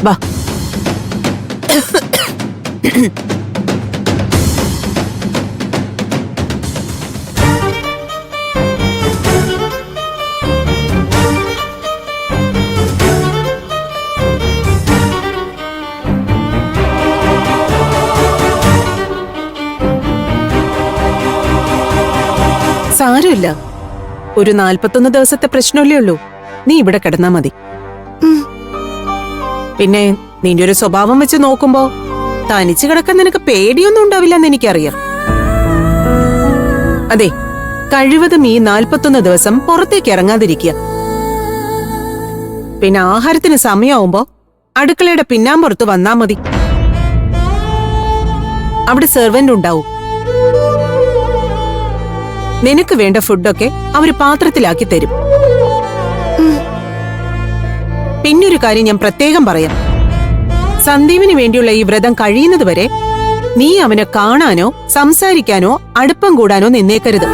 വാ. സാരമില്ല, ഒരു 41 ദിവസത്തെ പ്രശ്നമല്ലേ ഉള്ളൂ. നീ ഇവിടെ കിടന്നാ മതി. പിന്നെ നിന്റെ ഒരു സ്വഭാവം വെച്ച് നോക്കുമ്പോ തനിച്ച് കിടക്കാൻ നിനക്ക് പേടിയൊന്നും ഉണ്ടാവില്ലെന്ന് എനിക്കറിയാം. അതെ, കഴിവതും ഈ 41 ദിവസം പുറത്തേക്ക് ഇറങ്ങാതിരിക്കുക. പിന്നെ ആഹാരത്തിന് സമയമാവുമ്പോ അടുക്കളയുടെ പിന്നാമ്പുറത്ത് വന്നാ മതി. അവിടെ സെർവന്റ് ഉണ്ടാവും. നിനക്ക് വേണ്ട ഫുഡൊക്കെ അവര് പാത്രത്തിലാക്കി തരും. പിന്നൊരു കാര്യം ഞാൻ പ്രത്യേകം പറയാം. സന്ദീപിന് വേണ്ടിയുള്ള ഈ വ്രതം കഴിയുന്നത് വരെ നീ അവനെ കാണാനോ സംസാരിക്കാനോ അടുപ്പം കൂടാനോ നിന്നേക്കരുത്.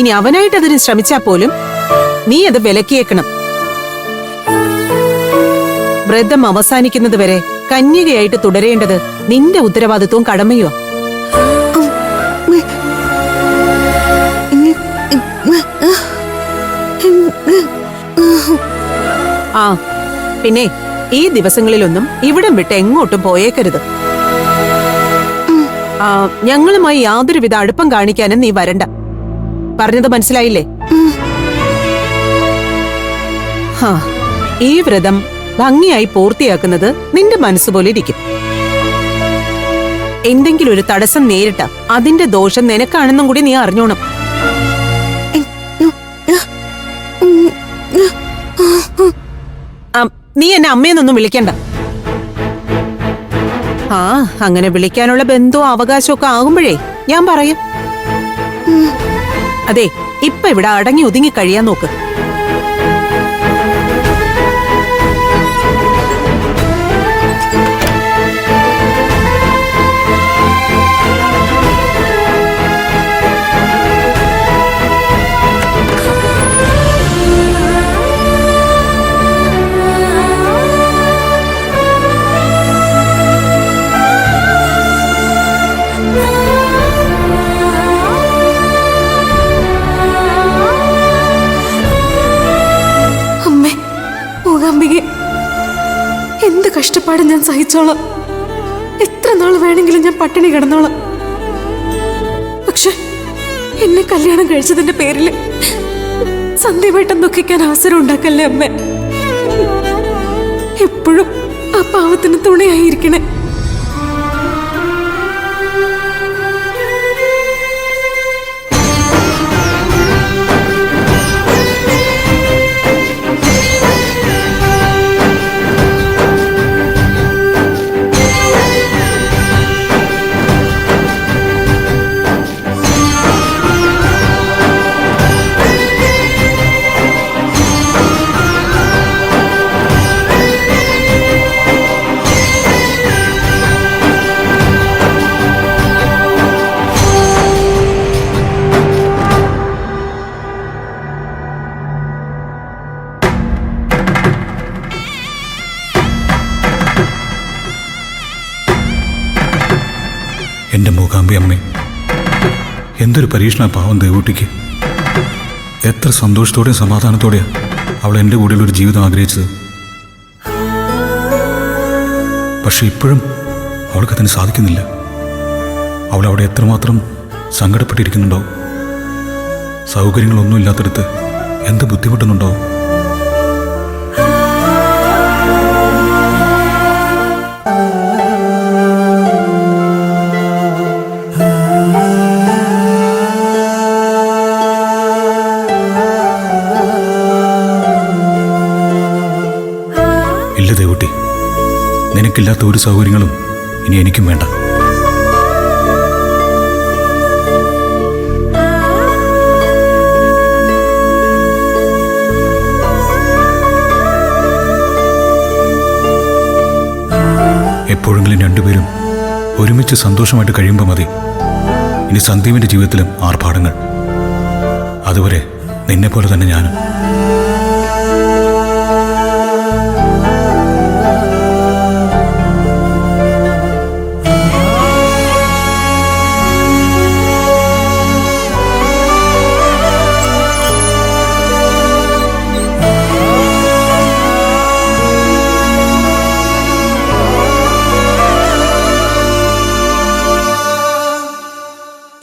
ഇനി അവനായിട്ട് അതിന് ശ്രമിച്ചാ പോലും നീ അത് വിലക്കിയേക്കണം. വ്രതം അവസാനിക്കുന്നത് വരെ കന്യകയായിട്ട് തുടരേണ്ടത് നിന്റെ ഉത്തരവാദിത്വവും കടമയോ. ആ പിന്നെ ഈ ദിവസങ്ങളിലൊന്നും ഇവിടം വിട്ട് എങ്ങോട്ടും പോയേക്കരുത്. ഞങ്ങളുമായി യാതൊരുവിധ അടുപ്പം കാണിക്കാനും നീ വരണ്ട. പറഞ്ഞത് മനസ്സിലായില്ലേ? ഈ വ്രതം ഭംഗിയായി പൂർത്തിയാക്കുന്നത് നിന്റെ മനസ്സുപോലെ ഇരിക്കും. എന്തെങ്കിലും ഒരു തടസ്സം നേരിട്ട അതിന്റെ ദോഷം നിനക്കാണെന്നും കൂടി നീ അറിഞ്ഞോണം. നീ എന്നെ അമ്മയെന്നൊന്നും വിളിക്കണ്ട. അങ്ങനെ വിളിക്കാനുള്ള ബന്ധവും അവകാശമൊക്കെ ആകുമ്പോഴേ ഞാൻ പറയാം. അതെ, ഇപ്പൊ ഇവിടെ അടങ്ങി ഒതുങ്ങി കഴിയാൻ നോക്ക്. എന്ത് കഷ്ടപ്പാടും ഞാൻ സഹിച്ചോളാം. എത്ര നാൾ വേണമെങ്കിലും ഞാൻ പട്ടിണി കിടന്നോളാം. പക്ഷെ എന്നെ കല്യാണം കഴിച്ചതിന്റെ പേരില് സന്ധ്യമായിട്ട് ദുഃഖിക്കാൻ അവസരം ഉണ്ടാക്കല്ലേ അമ്മ. എപ്പോഴും ആ പാവത്തിന് തുണയായിരിക്കണേ. എൻ്റെ മൂകാംബി അമ്മേ, എന്തൊരു പരീക്ഷണ പാവം ദേവൂട്ടിക്ക്. എത്ര സന്തോഷത്തോടെയും സമാധാനത്തോടെയാണ് അവൾ എൻ്റെ കൂടെയുള്ളൊരു ജീവിതം ആഗ്രഹിച്ചത്. പക്ഷെ ഇപ്പോഴും അവൾക്കതിന് സാധിക്കുന്നില്ല. അവൾ അവിടെ എത്രമാത്രം സങ്കടപ്പെട്ടിരിക്കുന്നുണ്ടാവും. സൗകര്യങ്ങളൊന്നും ഇല്ലാത്തടത്ത് എന്ത് ബുദ്ധിമുട്ടുന്നുണ്ടാവും. ഇല്ല ദേവുട്ടി, നിനക്കില്ലാത്ത ഒരു സൗകര്യങ്ങളും ഇനി എനിക്കും വേണ്ട. എപ്പോഴെങ്കിലും രണ്ടുപേരും ഒരുമിച്ച് സന്തോഷമായിട്ട് കഴിയുമ്പോൾ മതി ഇനി സന്ദീപിന്റെ ജീവിതത്തിലും ആർഭാടങ്ങൾ. അതുവരെ നിന്നെപ്പോലെ തന്നെ ഞാനും.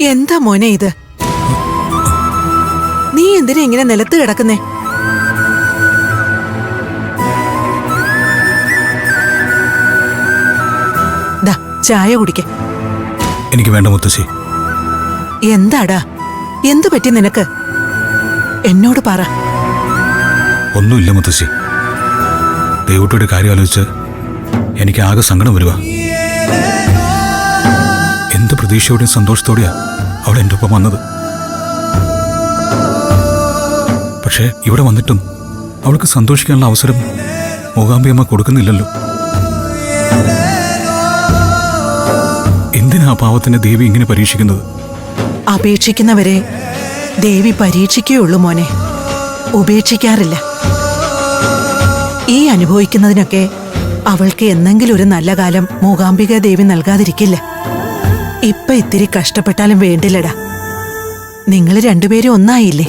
എന്താ മോനെ ഇത്? നീ എന്തിനാ ഇങ്ങനെ നിലത്ത് കിടക്കുന്നേ? ദാ ചായ കുടിക്ക. എനിക്ക് വേണ്ട മുത്തശ്ശി. എന്താടാ, എന്തു പറ്റി നിനക്ക്? എന്നോട് പറ. ഒന്നുമില്ല മുത്തശ്ശി. ദേവൂട്ടിയുടെ കാര്യം ആലോചിച്ച് എനിക്ക് ആകെ സങ്കടം വരുക. എന്ത് പ്രതീക്ഷയോടെയും സന്തോഷത്തോടെയാ അവൾ എൻ്റെ ഒപ്പം വന്നത്. പക്ഷേ ഇവിടെ വന്നിട്ടും അവൾക്ക് സന്തോഷിക്കാനുള്ള അവസരം മൂകാംബിയമ്മ കൊടുക്കുന്നില്ലല്ലോ. എന്തിനാ പാവത്തിന്റെ ദേവി ഇങ്ങനെ പരീക്ഷിക്കുന്നത്? അപേക്ഷിക്കുന്നവരെ ദേവി പരീക്ഷിക്കുകയുള്ളൂ മോനെ, ഉപേക്ഷിക്കാറില്ല. ഈ അനുഭവിക്കുന്നതിനൊക്കെ അവൾക്ക് എന്നെങ്കിലും ഒരു നല്ല കാലം മൂകാംബിക ദേവി നൽകാതിരിക്കില്ല. ഇപ്പൊ ഇത്തിരി കഷ്ടപ്പെട്ടാലും വേണ്ടില്ലടാ. നിങ്ങൾ രണ്ടുപേരും ഒന്നായില്ലേ?